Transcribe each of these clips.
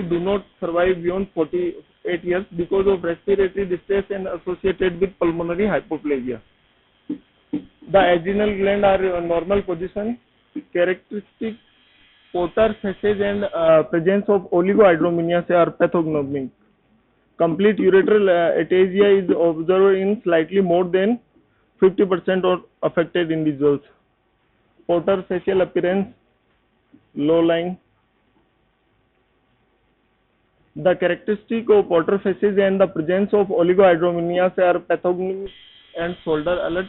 do not survive beyond 48 years because of respiratory distress and associated with pulmonary hypoplasia. The adrenal gland are in normal position. Characteristic Porter passage and presence of oligohydramnios are pathognomonic. Complete ureteral ataxia is observed in slightly more than 50% of affected individuals. Porter facial appearance low-lying. The characteristic of Porter facies and the presence of oligohydramnios are pathognomonic and shoulder alert.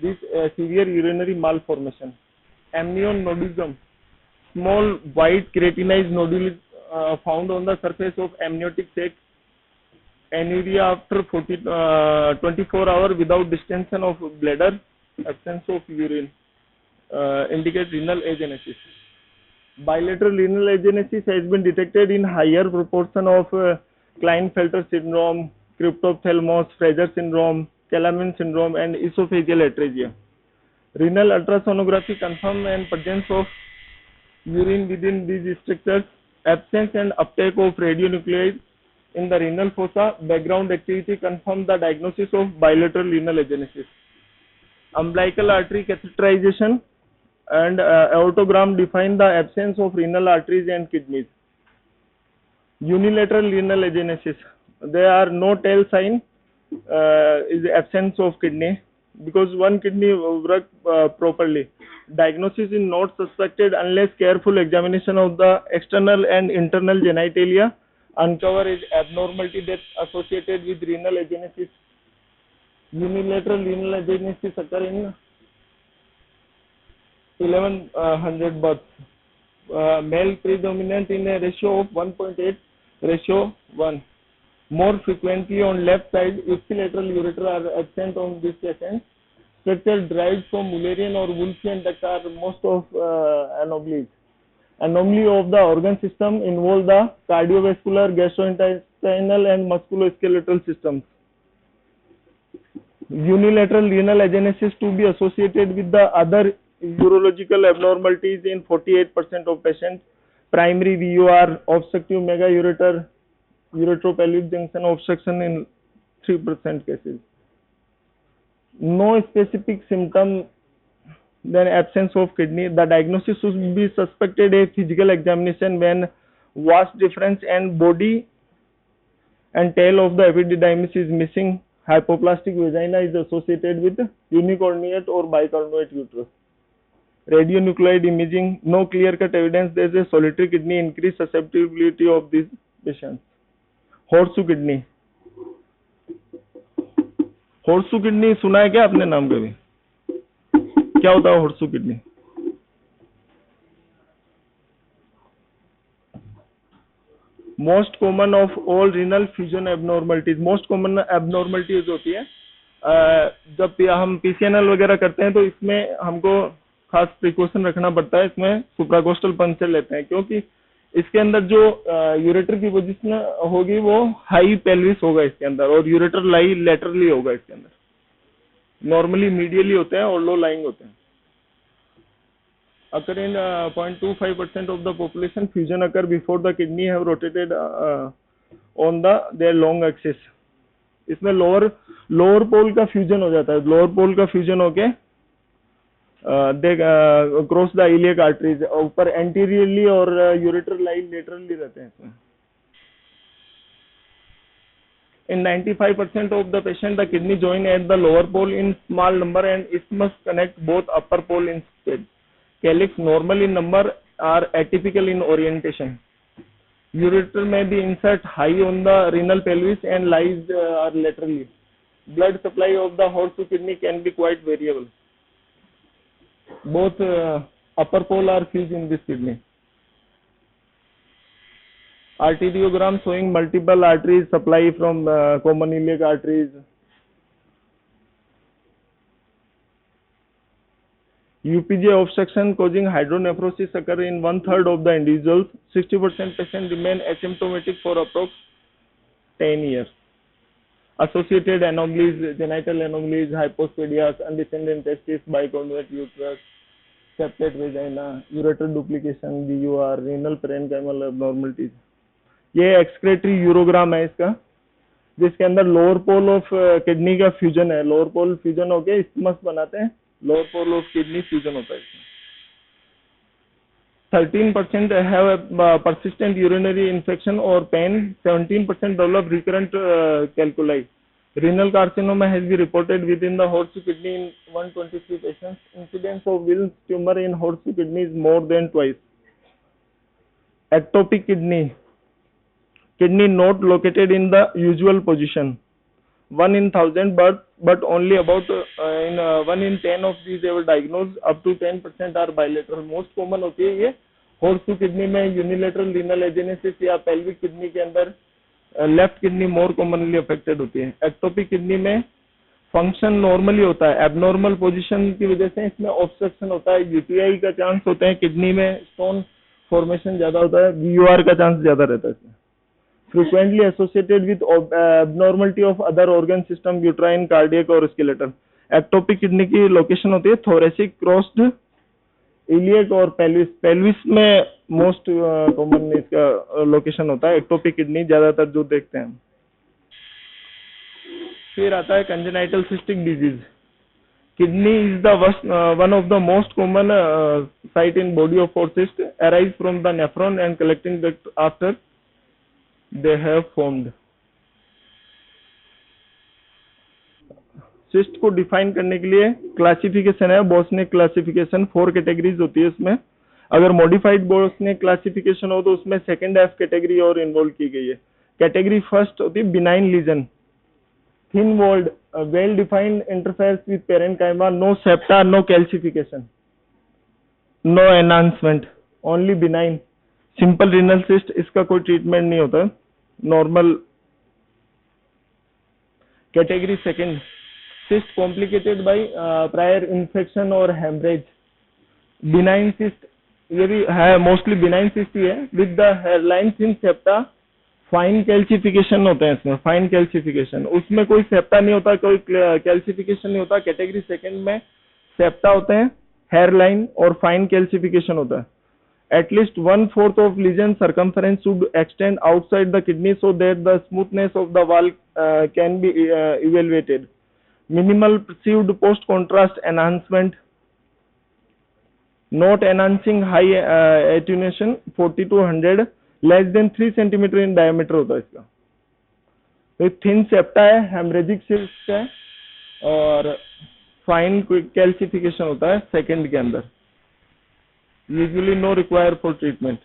This severe urinary malformation. Amnionodism. Small white keratinized nodule found on the surface of amniotic sac. Anuria after 24 hours without distension of bladder. Absence of urine indicates renal agenesis. Bilateral renal agenesis has been detected in higher proportion of Klinefelter syndrome, cryptophthalmos, Fraser syndrome, Calamin syndrome, and esophageal atresia. Renal ultrasonography confirms and presence of urine within these structures. Absence and uptake of radionuclides in the renal fossa. Background activity confirms the diagnosis of bilateral renal agenesis. Umbilical artery catheterization and aortogram define the absence of renal arteries and kidneys. Unilateral renal agenesis. There are no tail sign, is the absence of kidney because one kidney works properly. Diagnosis is not suspected unless careful examination of the external and internal genitalia uncover is abnormality that's associated with renal agenesis. Unilateral renal agenesis occur in 1100 births. Male predominant in a ratio of 1.8:1. More frequently on left side, ipsilateral ureter are absent on this patient. Structure derived from Mullerian or Wolffian duct are most of anomalies. Anomaly of the organ system involve the cardiovascular, gastrointestinal and musculoskeletal systems. Unilateral renal agenesis to be associated with the other urological abnormalities in 48% of patients. Primary VUR, obstructive megaureter, uretropelvic junction obstruction in 3% cases. No specific symptom, then absence of kidney. The diagnosis should be suspected a physical examination when vast difference and body and tail of the epididymis is missing. Hypoplastic vagina is associated with unicornuate or bicornuate uterus. Radionuclide imaging, no clear-cut evidence there is a solitary kidney, increased susceptibility of these patients. Horseshoe kidney. Horseshoe kidney सुना है क्या आपने नाम कभी? क्या होता है horseshoe kidney? Most common of all renal fusion abnormalities. Most common abnormalities होती है जब हम पीसीएनएल वगैरह करते हैं तो इसमें हमको खास प्रिकॉशन रखना पड़ता है. इसमें सुप्राकोस्टल पंक्चर लेते हैं क्योंकि इसके अंदर जो यूरेटर की पोजीशन होगी वो हाई पेल्विस होगा इसके अंदर और यूरेटर लाई लेटरली होगा इसके अंदर. नॉर्मली मीडियली होते हैं और लो लाइंग होते हैं. occur in 0.25% of the population. Fusion occur before the kidney have rotated on their long axis. इसमें लोअर पोल का फ्यूजन हो जाता है. लोअर पोल का फ्यूजन होके they cross the iliac arteries. ऊपर एंटीरियरली और यूरेटर लाइन लेटरली रहते हैं इसमें. In 95% of the patient, the kidney join at the lower pole in small number and isthmus connect both upper pole instead. Calyx normal in number are atypical in orientation. Ureter may be insert high on the renal pelvis and lies are laterally. Blood supply of the horseshoe kidney can be quite variable. Both upper pole are fused in this kidney. Arteriogram showing multiple arteries supply from common iliac arteries. UPJ obstruction causing hydronephrosis occur in 1/3 of the individuals. 60% patients remain asymptomatic for approx 10 years. Associated anomalies, genital anomalies, hypospadias, undescended testis, bicornuate uterus, septate vagina, ureter duplication, VUR, renal parenchymal abnormalities. ये excretory urogram है इसका, जिसके अंदर lower pole of kidney का fusion है, lower pole fusion होके isthmus बनाते हैं, lower pole of kidney fusion होता है इसमें। 13% have a persistent urinary infection or pain, 17% develop recurrent calculi. Renal carcinoma has been reported within the horseshoe kidney in 123 patients. Incidence of Wilms tumor in horseshoe kidney is more than twice. Ectopic kidney, kidney not located in the usual position. 1 in 1,000, but only about in 1 in 10 of these they were diagnosed. Up to 10% are bilateral. Most common होती है ये horseshoe kidney में unilateral renal agenesis या pelvic kidney के अंदर left kidney more commonly affected होती है। Ectopic kidney में फंक्शन नॉर्मली होता है, एबनॉर्मल पोजीशन की वजह से इसमें ऑब्स्ट्रक्शन होता है, यूटीआई का चांस होते हैं, किडनी में स्टोन फॉर्मेशन ज्यादा होता है, वीयूआर का चांस ज्यादा रहता है इसमें। Frequently associated with abnormality of other organ system, uterine, cardiac और स्केलेटल। एक्टोपिक किडनी की लोकेशन होती है थोरेसिक, क्रॉस्ड, इलियक और पेल्विस। पेल्विस में मोस्ट कॉमन इसका लोकेशन होता है एक्टोपिक किडनी, ज्यादातर जो देखते हैं। फिर आता है congenital cystic disease. Kidney is the one of the most common site in body of four cyst, arise from the nephron and collecting duct after they have formed. Cyst को define करने के लिए क्लासिफिकेशन है, बोस्निक classification, 4 categories होती है इसमें। अगर modified Bosniak classification हो तो उसमें सेकंड एफ कैटेगरी और इन्वॉल्व की गई है। कैटेगरी फर्स्ट होती है benign lesion, thin walled, well defined interfaces with parenchyma, no septa, no calcification, no enhancement, only benign, simple renal cyst, इसका कोई ट्रीटमेंट नहीं होता, normal. Category second, cyst complicated by prior infection और hemorrhage, benign cyst, ये भी है mostly benign cyst ही है, with the hairline thin septa, fine calcification होते हैं इसमें, fine calcification, उसमें कोई septa नहीं होता, कोई calcification नहीं होता। कैटेगरी सेकंड में septa होते हैं, hairline और fine calcification होता है। At least 1/4 of lesion circumference should extend outside the kidney so that the smoothness of the wall can be evaluated. Minimal perceived post contrast enhancement, not enhancing high attenuation, 40 to 100, less than 3 cm in diameter होता है इसका। तो thin septa है, haemorrhagic cyst है और fine calcification होता है second के अंदर। Usually no require for treatment.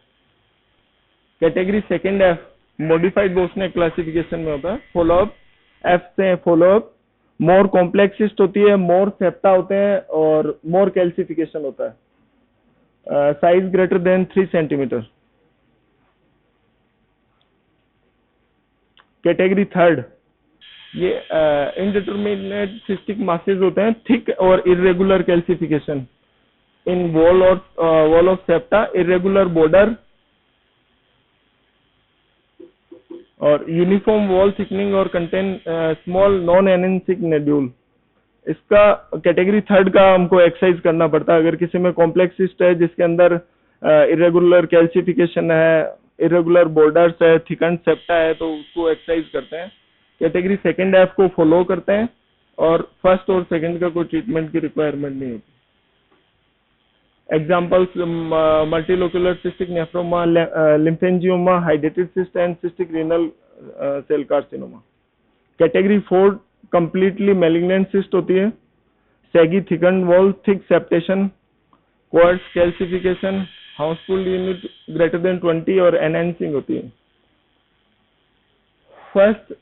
Category second F modified Bosniak classification में होता है। फॉलोअप एफ से फॉलोअप मोर कॉम्प्लेक्स सिस्ट होती है, मोर सेप्टा होते हैं और मोर कैल्सिफिकेशन होता है। Size greater than 3 centimetre. Category third, ये इनडिटरमिनेट सिस्टिक मासेस होते हैं, थिक और irregular calcification in wall of septa, irregular border और यूनिफॉर्म वॉल थिकनिंग और कंटेन स्मॉल नॉन एनेंसिक नोड्यूल। इसका कैटेगरी थर्ड का हमको एक्सरसाइज करना पड़ता है। अगर किसी में कॉम्प्लेक्स सिस्ट है जिसके अंदर इरेगुलर कैल्सिफिकेशन है, इरेगुलर बॉर्डर्स है, थिकन सेप्टा है, तो उसको एक्सरसाइज करते हैं। कैटेगरी सेकंड एफ को फॉलो करते हैं और फर्स्ट और सेकंड का कोई ट्रीटमेंट की रिक्वायरमेंट नहीं होती। Examples multilocular cystic nephroma, lymphangioma, hydatid cyst and cystic renal cell carcinoma. Category 4 completely malignant cyst होती है, shaggy thicken wall, thick septation, coarse calcification, Hounsfield unit greater than 20 और enhancing होती है। First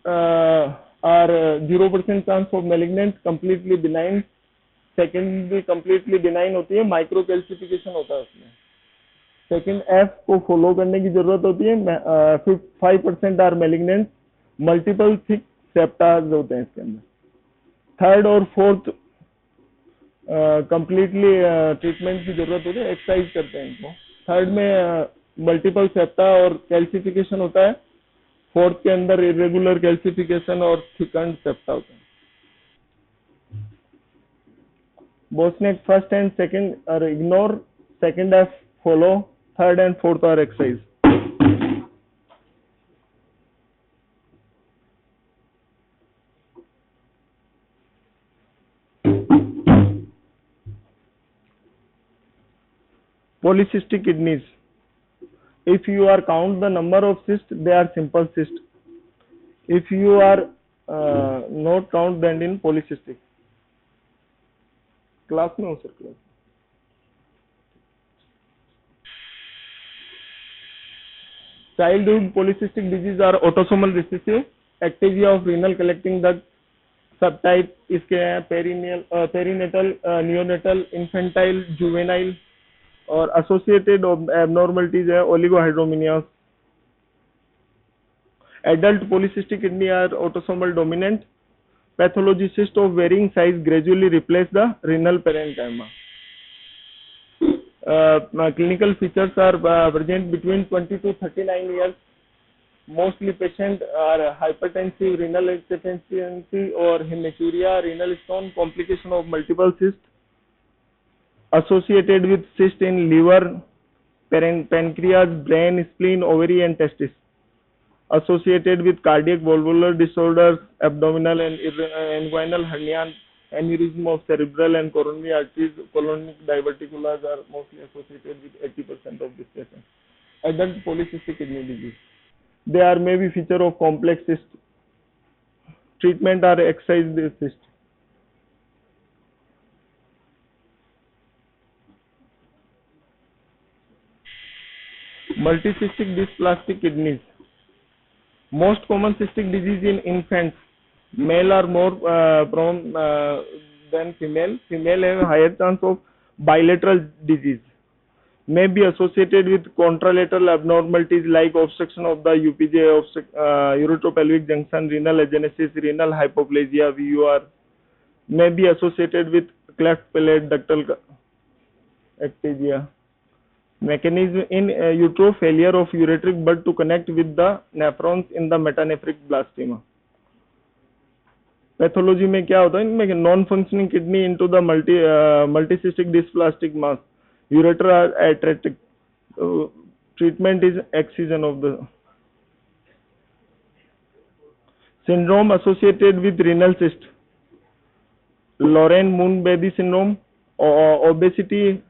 are 0% chance of malignant, completely benign. Second भी completely benign होती है, micro calcification होता है उसमें। सेकेंड एफ को फॉलो करने की जरूरत होती है। 5% आर मैलिग्नेंट, मल्टीपल थिक सेप्टाज होते हैं इसके अंदर। थर्ड और फोर्थ कंप्लीटली ट्रीटमेंट की जरूरत होती है, एक्सरसाइज करते हैं इनको। थर्ड में मल्टीपल सेप्टा और कैल्सिफिकेशन होता है, फोर्थ के अंदर इरेगुलर कैल्सिफिकेशन और थिकन्ड सेप्टा होता है। Bosniak first and second are ignore, second F follow, third and fourth are exercise. Polycystic kidneys. If you are count the number of cysts, they are simple cysts. If you are not count, then in polycystic. Class में हो sir? Class childhood polycystic disease are autosomal recessive. Activia of renal collecting duct. Subtype इसके हैं perinatal, neonatal, infantile, juvenile. और associated abnormalities है oligohydramnios. Adult polycystic kidney are autosomal dominant. Pathology: cyst of varying size gradually replace the renal parenchyma. Clinical features are present between 20 to 39 years. Mostly patients are hypertensive, renal insufficiency or hematuria, renal stone, complication of multiple cysts, associated with cyst in liver, pancreas, brain, spleen, ovary and testis, associated with cardiac valvular disorders, abdominal and inguinal hernia, aneurysm of cerebral and coronary arteries, colonic diverticulars are mostly associated with 80% of this patient. Adult polycystic kidney disease. There may be feature of complex cyst. Treatment are excised cyst. Multicystic dysplastic kidneys. Most common cystic disease in infants. Male are more prone than female. Female have higher chance of bilateral disease. May be associated with contralateral abnormalities like obstruction of the UPJ, uretropelvic junction, renal agenesis, renal hypoplasia, VUR. May be associated with cleft palate ductal ectasia. Mechanism in utero: failure of ureteric bud to connect with the nephrons in the metanephric blastema. Pathology में क्या होता है इनमें? Non functioning kidney into the मल्टीसिस्टिक dysplastic mass, ureter are atretic. Treatment is excision of the syndrome associated with renal cyst. Lorraine-Moon-Baby syndrome, obesity,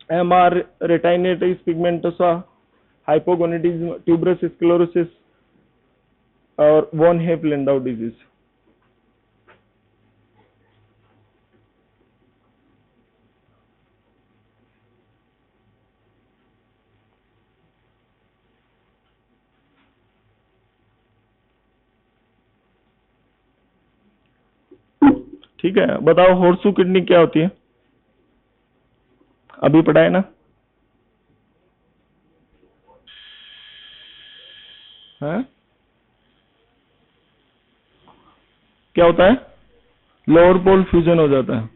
MR, retinitis pigmentosa, hypogonadism, tuberous sclerosis और von Hippel-Lindau disease. ठीक है, बताओ horseshoe kidney क्या होती है? अभी पढ़ा है ना? है? क्या होता है? लोअर पोल फ्यूजन हो जाता है.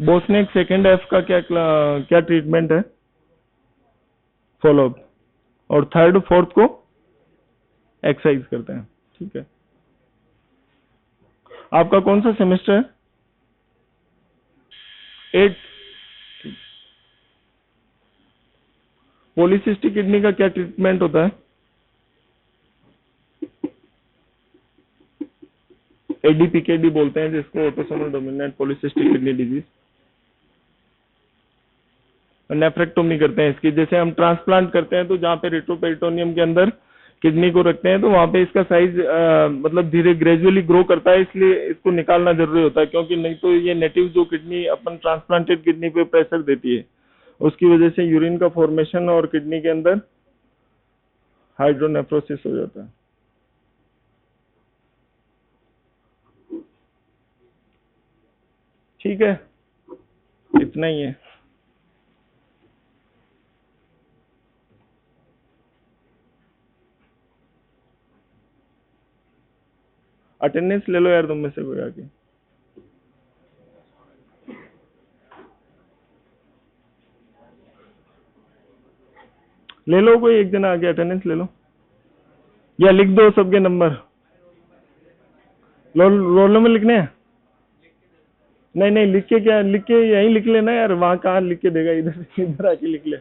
बोस्निक सेकेंड एफ का क्या ट्रीटमेंट है? फॉलोअप. और थर्ड फोर्थ को एक्सरसाइज करते हैं. ठीक है. आपका कौन सा सेमेस्टर है? 8. पॉलीसिस्टिक किडनी का क्या ट्रीटमेंट होता है? एडीपीकेडी बोलते हैं जिसको, autosomal dominant polycystic kidney disease. Nephrectomy करते हैं इसकी. जैसे हम ट्रांसप्लांट करते हैं तो जहाँ पे रेट्रोपेरिटोनियम के अंदर किडनी को रखते हैं तो वहां पे इसका साइज मतलब धीरे ग्रेजुअली ग्रो करता है, इसलिए इसको निकालना जरूरी होता है, क्योंकि नहीं तो ये नेटिव जो किडनी अपन ट्रांसप्लांटेड किडनी पे प्रेशर देती है, उसकी वजह से यूरिन का फॉर्मेशन और किडनी के अंदर हाइड्रोनेफ्रोसिस हो जाता है. ठीक है, इतना ही है. अटेंडेंस ले लो यार तुम में से कोई आके. ले लो, कोई एक दिन आके अटेंडेंस ले लो, या लिख दो सबके नंबर. रोल नंबर लिखने हैं? नहीं लिख के क्या, लिख के यहीं लिख लेना यार. वहां कहाँ लिख के देगा? इधर आके लिख ले.